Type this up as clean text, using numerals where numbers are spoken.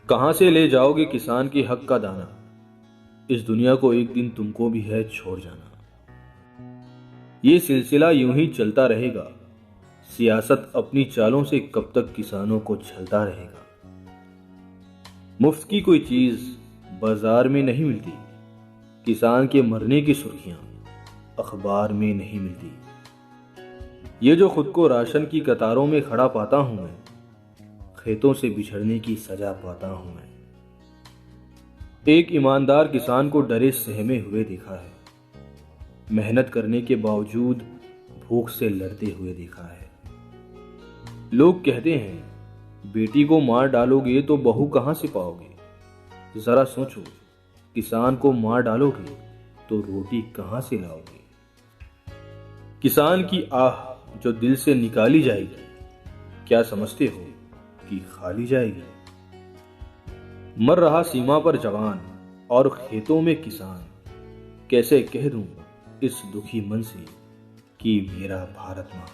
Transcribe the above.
कहां से ले जाओगे किसान के हक का दाना। इस दुनिया को एक दिन तुमको भी है छोड़ जाना। ये सिलसिला यूं ही चलता रहेगा। सियासत अपनी चालों से कब तक किसानों को छलता रहेगा। मुफ्त की कोई चीज बाजार में नहीं मिलती। किसान के मरने की सुर्खियां अखबार में नहीं मिलती। ये जो खुद को राशन की कतारों में खड़ा पाता हूं मैं, खेतों से बिछड़ने की सजा पाता हूं मैं। एक ईमानदार किसान को डरे सहमे हुए देखा है। मेहनत करने के बावजूद भूख से लड़ते हुए देखा है। लोग कहते हैं बेटी को मार डालोगे तो बहू कहां से पाओगे। जरा सोचो, किसान को मार डालोगे तो रोटी कहां से लाओगे। किसान की आह जो दिल से निकाली जाएगी, क्या समझते हो कि खाली जाएगी। मर रहा सीमा पर जवान और खेतों में किसान, कैसे कह दूं इस दुखी मन से कि मेरा भारत महान।